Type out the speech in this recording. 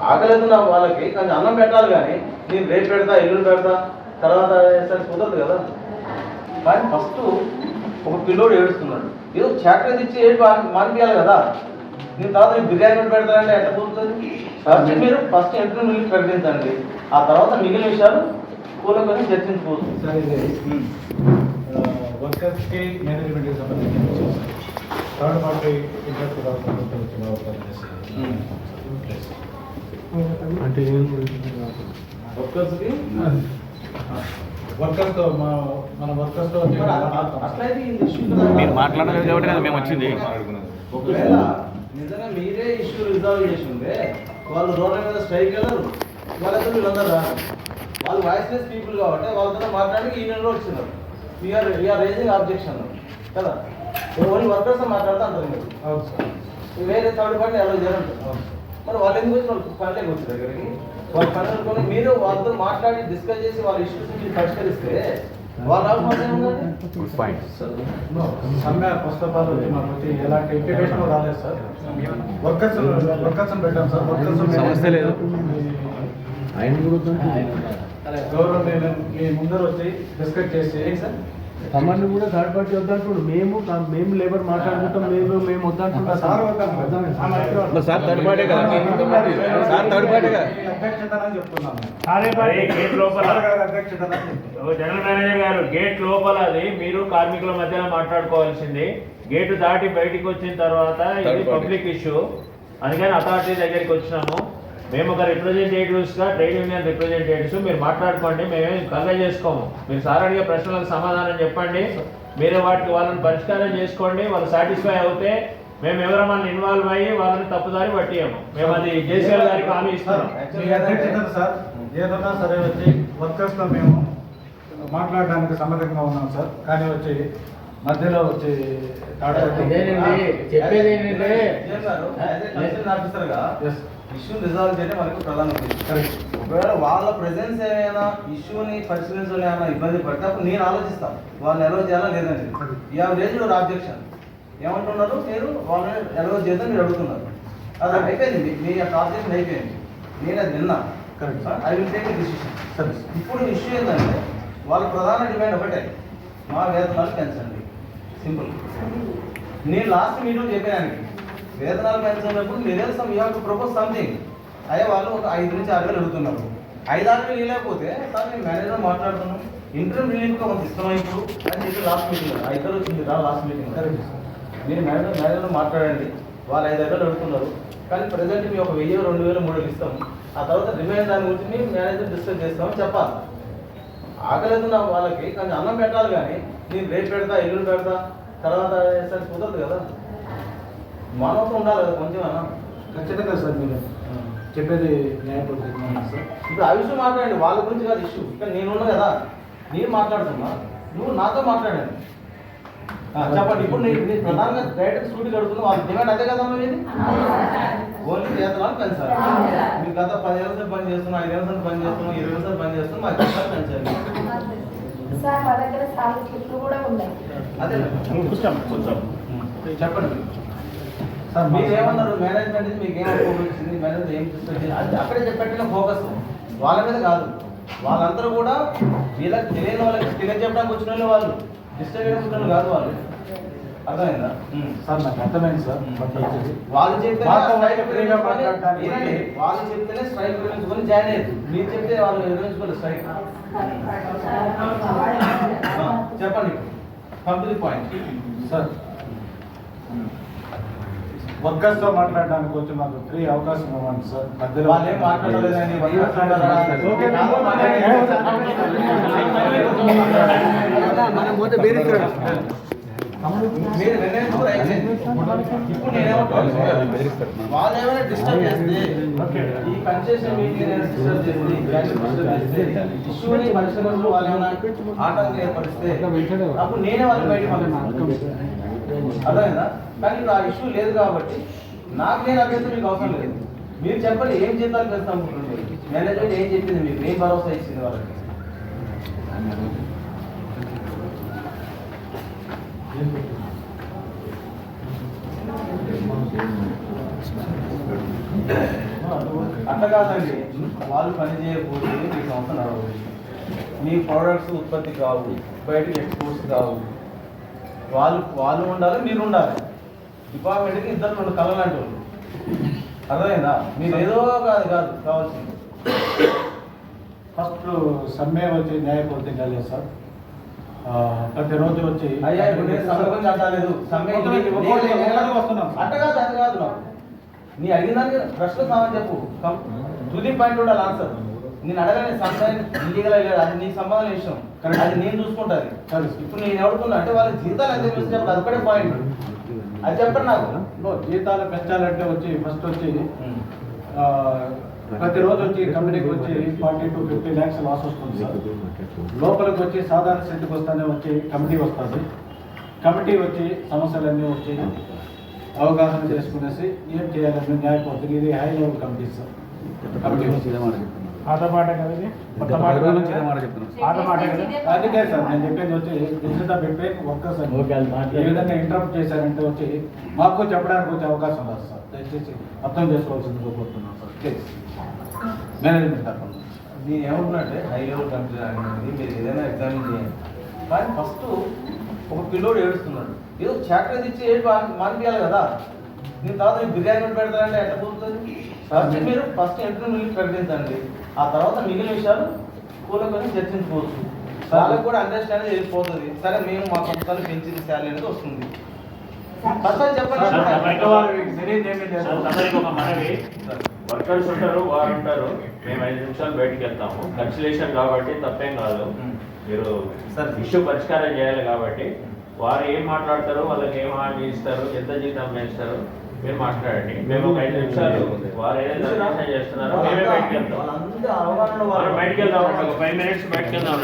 ఆకలేదు నా వాళ్ళకి కానీ అన్నం పెట్టాలి, కానీ నేను రేపు పెడతా ఎల్లుండి పెడతా తర్వాత సరే కుదరదు కదా. కానీ ఫస్ట్ ఒక పిల్లోడు ఏడుస్తున్నాడు, ఏదో చాక్లెట్ ఇచ్చి ఏడు మానిపించాలి కదా. నేను తర్వాత నేను బిర్యానీ పెడతానంటే ఎట్లా కుదురుతుంది? ఫస్ట్ మీరు ఫస్ట్ ఇంటర్వ్యూ ప్రకటించండి, ఆ తర్వాత మిగిలిన విషయాలు కూలకొని చర్చించుకోవచ్చు. వర్కర్స్కి మేనేజ్మెంట్కి సంబంధించి థర్డ్ పార్టీ ఇంట్రెస్ట్ అంటే వర్కర్స్తో మన వర్కర్స్తో అట్లయితే మీరు మాట్లాడలేదు కాబట్టి కదా మేము వచ్చింది. ఒకవేళ నిజంగా మీరే ఇష్యూ రిజాల్వ్ చేసి ఉంటే వాళ్ళు రోడ్ల మీద స్ట్రైక్ వెళ్ళరు, వాళ్ళతో వీళ్ళందరూ వాళ్ళు వాయిస్లెస్ పీపుల్ కాబట్టి వాళ్ళతో మాట్లాడి యూనియన్లో వచ్చినారు. వీఆర్ రేజింగ్ ఆబ్జెక్షన్ కదా. ఓన్లీ వర్కర్స్ మాట్లాడుతూ అంటారు మీరు, వేరే థర్డ్ పార్టీ అలా చేయాలంటారు. మరి వాళ్ళు ఎందుకు వచ్చి వాళ్ళు పనిలోకి వచ్చారు దగ్గరికి, వాళ్ళు పని అనుకుని మీరు వాళ్ళతో మాట్లాడి డిస్కస్ చేసి వాళ్ళ ఇష్యూస్ మీరు పరిష్కరిస్తే వాళ్ళ సమ్మె ఫస్ట్ ఆఫ్ ఆల్ మాకు వచ్చి ఎలాంటి ఇంటిమేషన్ రాలేదు సార్. వర్కర్స్ పెట్టాం సార్. వర్కర్స్ సమస్య లేదు. ఆయన కూడా గౌరవం మీ ముందర వచ్చి డిస్కస్ చేసి సార్ కమాండ్ కూడా థర్డ్ పార్టీ వద్దంటుడు. మేము లేబర్ మాట్లాడుకుంటాం, మేము వద్దంటున్నాం. సార్ థర్డ్ పార్టీ కదా, సార్ థర్డ్ పార్టీ కదా. జనరల్ మేనేజర్ గారు గేట్ లోపల అది మీరు కార్మికుల మధ్యలో మాట్లాడుకోవాల్సింది. గేటు దాటి బయటికి వచ్చిన తర్వాత ఇది పబ్లిక్ ఇష్యూ, అందుకని అథారిటీ దగ్గరికి వచ్చినాము. మేము ఒక రిప్రజెంటేటివ్స్గా ట్రేడ్ యూనియన్ రిప్రజెంటేటివ్స్, మీరు మాట్లాడుకోండి, మేమేం కన్వే చేసుకోము. మీరు సార్ అడిగే ప్రశ్నలకు సమాధానం చెప్పండి, మీరే వాటికి వాళ్ళని పరిష్కారం చేసుకోండి. వాళ్ళు సాటిస్ఫై అవుతే మేము ఎవరన్నా ఇన్వాల్వ్ అయ్యి వాళ్ళని తప్పుదారి పట్టియము. మేము అది జేసీఎల్ గారికి హామీ ఇస్తున్నాం. సార్ ఏదన్నా సరే వచ్చి వర్కర్స్తో మేము మాట్లాడడానికి సమ్మతంగా ఉన్నాం సార్. కానీ వచ్చి మధ్యలో వచ్చి చెప్పేది ఏంటంటే ఇష్యూ రిజాల్వ్ చేయడం మనకు ప్రధాన ఉద్దేశం. ఒకవేళ వాళ్ళ ప్రెజెన్స్ ఏమైనా ఇష్యూని పరిశీలించాలి ఏమైనా ఇబ్బంది పడితే అప్పుడు నేను ఆలోచిస్తాను వాళ్ళని ఎలవ్ చేయాలా లేదని. ఈ రేజ్ యువర్ ఆబ్జెక్షన్ ఏమంటున్నారు, మీరు వాళ్ళని ఎలవ్ చేద్దాం మీరు అడుగుతున్నారు. అది అయిపోయింది, మీ యొక్క ఆబ్జెక్షన్ అయిపోయింది, నేను అది విన్నా. I will take a decision. సరే, ఇప్పుడు ఇష్యూ ఏంటంటే వాళ్ళ ప్రధాన డిమాండ్ ఒకటే, మా వేతనాలు పెంచండి. సింపుల్. నేను లాస్ట్ మీటింగ్ చెప్పాను, వేతనాలు పెంచినప్పుడు మీరేం you have to propose something. అయ్యే వాళ్ళు ఒక 5 నుంచి 6 వేలు అడుగుతున్నారు. 5-6 వేలు ఇవ్వలేకపోతే సార్ నేను మేనేజర్ మాట్లాడుతున్నాను, ఇంటర్వ్యూ రిలీఫ్గా మనం ఇస్తున్నాం ఇప్పుడు అని చెప్పి లాస్ట్ మీటింగ్ 5 వేలు వచ్చింది లాస్ట్ మీటింగ్. మీరు మేనేజర్ మాట్లాడండి, వాళ్ళు 5-6 వేలు అడుగుతున్నారు, కానీ ప్రజెంట్ మీ ఒక 1000, 2000, 3000 ఇస్తాం. ఆ తర్వాత రిమైన్ దాని గురించి మేము మేనేజర్ డిస్కస్ చేస్తామని చెప్పాలి. ఆకలేదు నా వాళ్ళకి కానీ అన్నం పెట్టాలి, కానీ నేను రేపు పెడతా ఎల్లుండి పెడతా తర్వాత సరే కుదరదు కదా. మానవత ఉండాలి కదా కొంచెం అన్న. ఖచ్చితంగా సార్ మీరు చెప్పేది న్యాయపూర్వకంగా సార్. ఇప్పుడు ఆ విషయం మాట్లాడండి, వాళ్ళ గురించి కాదు ఇష్యూ. ఇక్కడ నేనున్నా కదా, నేను మాట్లాడుతున్నా, నువ్వు నాతో మాట్లాడండి. చెప్పండి. ఇప్పుడు నేను ప్రధానంగా డైరెక్ట్ స్టూడియోకి అడుగుతున్నా, వాళ్ళ డిమాండ్ అదే కదా మీది. ఓన్లీ వేతనాలు పెంచాలి. మీరు గత 10 ఏళ్ళ సార్ పని చేస్తున్నాం, 5 ఏళ్ళ సార్ పని చేస్తున్నాం, 20 ఏళ్ళ సార్ పని చేస్తున్నాం, మాకు వేతనాలు పెంచాలి. అదే చెప్పండి సార్. మీరు ఏమన్నారు, మేనేజ్మెంట్ మీకు ఏం వచ్చింది, మేనేజ్మెంట్ ఏం చూస్తుంది అది అక్కడే చెప్పట్టిన ఫోకస్ వాళ్ళ మీద కాదు. వాళ్ళందరూ కూడా వీళ్ళకి తెలియని వాళ్ళకి తెలియజెప్పడానికి వచ్చిన వాళ్ళు, డిస్టర్బ్ చేసుకున్న కాదు వాళ్ళు. అర్థమైందా సార్? నాకు అర్థమైంది సార్. వాళ్ళు చెప్తేనే స్ట్రైక్ విరమించుకొని జాయిన్ అయ్యారు, మీరు చెప్తే వాళ్ళు విరమించుకోలేదు స్ట్రైక్. చెప్పండి, కంప్లీట్ పాయింట్ సార్. వర్కర్స్తో మాట్లాడడానికి వచ్చి మాకు ఫ్రీ అవకాశం ఇవ్వండి సార్. మధ్యలో వాళ్ళు ఏం మాట్లాడలేదండి. ఇప్పుడు నేనేమంటాను, వాళ్ళు ఏమైనా డిస్టర్బ్ చేస్తే ఈ కన్సెషన్ మీటింగ్ డిస్టర్బ్ చేస్తే ఇష్యూని పరిశ్రమలో వాళ్ళు ఏమైనా ఆటంకం ఏర్పడిస్తే అప్పుడు నేనే వాళ్ళు బయటకు పంపిస్తాను. అర్థమైందా? కానీ ఇప్పుడు ఆ ఇష్యూ లేదు కాబట్టి నాకు నేను అభ్యర్థి మీకు అవసరం లేదు. మీరు చెప్పండి ఏం జీతాలు పెడతాం అనుకుంటున్నారు, మేనేజ్మెంట్ ఏం చెప్పింది మీకు, ఏం భరోసా ఇచ్చింది వాళ్ళకి? అట్లా కాదండి, వాళ్ళు పని చేయకపోతే మీ సంస్థ నడవదు. మీ ప్రోడక్ట్స్ ఉత్పత్తి కావు, బయటకి ఎక్స్పోర్ట్స్ కావు. వాళ్ళు ఉండాలి, మీరు ఉండాలి. డిపార్ట్మెంట్కి ఇద్దరు 2 కళలు అంటూ అర్థమైందా? మీరు ఏదో కాదు కావాల్సింది. ఫస్ట్ సమ్మె వచ్చి న్యాయపూర్తి కాలేదు సార్. ప్రతిరోజు వచ్చి అయ్యా ఇప్పుడు నేను సమ్మె గురించి అంటలేదు. సమ్మె వస్తున్నాం. అట్ట కాదు అది కాదు నాకు. నీ అడిగిన దానికి ప్రశ్న సమాధానం చెప్పు. తుది పాయింట్ ఉండాలి ఆన్సర్. నేను అడగని సమ్మె ఇల్లీగల్ అయ్యాడు, అది నీకు సంబంధం విషయం. అది నేను చూసుకుంటాను. ఇప్పుడు నేను ఎవడుతున్నా అంటే వాళ్ళ జీతాలు ఎంత చూసి చెప్పండి, అది ఒకటే పాయింట్. అది చెప్పండి నాకు. జీతాలు పెంచాలంటే వచ్చి ఫస్ట్ వచ్చి ప్రతిరోజు వచ్చి కంపెనీకి వచ్చి 40 to 50 lakhs లాస్ వస్తుంది సార్. లోపలికి వచ్చి సాధారణ స్థితికి వస్తానే వచ్చి కమిటీ వస్తుంది. కమిటీ వచ్చి సమస్యలన్నీ వచ్చి అవగాహన చేసుకునేసి ఏం చేయాలని న్యాయపూర్తికి, ఇది high level committee sir. Committee పాత మాట కదా ఇది, కొత్త మాట పాత మాట కదా. అందుకే సార్ నేను చెప్పేది వచ్చి బిట్వీన్ వర్కర్స్ అని ఈ విధంగా ఇంటరప్ట్ చేశారంటే వచ్చి మాకు చెప్పడానికి వచ్చే అవకాశం రాదు సార్. దయచేసి అర్థం చేసుకోవాల్సింది కోరుతున్నాను సార్. ప్లీజ్ మేనేజ్మెంట్ తరఫున నేను ఏమంటున్నట్టే హై లెవెల్ కంపెనీ అనేది మీరు ఏదైనా ఎగ్జామిన్ చేయండి. కానీ ఫస్ట్ ఒక పిల్లోడు ఏడుస్తున్నాడు, ఏదో చాక్లెట్ ఇచ్చి ఏడు మానిపించాలి కదా. నేను తర్వాత బిర్యానీ పెడతానంటే ఎట్లా పోతుంది? ఫస్ట్ మీరు ఫస్ట్ ఇంటర్వ్యూ మిగిలి ప్రకటించండి. ఆ తర్వాత మిగిలిన విషయాలు కూలకొని చర్చించుకోవచ్చు. వాళ్ళకి కూడా అండర్స్టాండింగ్ వెళ్ళిపోతుంది. సరే మేము మా సంస్థలు పెంచింది శాలరీ అనేది వస్తుంది. ఫస్ట్ అది చెప్పండి. ఒక మనవి, వర్కర్స్ ఉంటారు, వారు ఉంటారు. మేము 5 నిమిషాలు బయటకు వెళ్తాము. కన్సిలేషన్ కాబట్టి తప్పేం కాదు. మీరు ఇష్యూ పరిష్కారం చేయాలి కాబట్టి వారు ఏం మాట్లాడతారు, వాళ్ళకి ఏం హామీ ఇస్తారు, ఎంత జీతం పెంచుతారు, మీరు మాట్లాడండి. మేము ఒక 5 నిమిషాలు వారు ఏదైతే చేస్తున్నారో మేమే బయటకు వెళ్తాం. వాళ్ళందరూ అవగాహన బయటకు వెళ్దాం, ఒక 5 minutes బయటకు వెళ్దాం.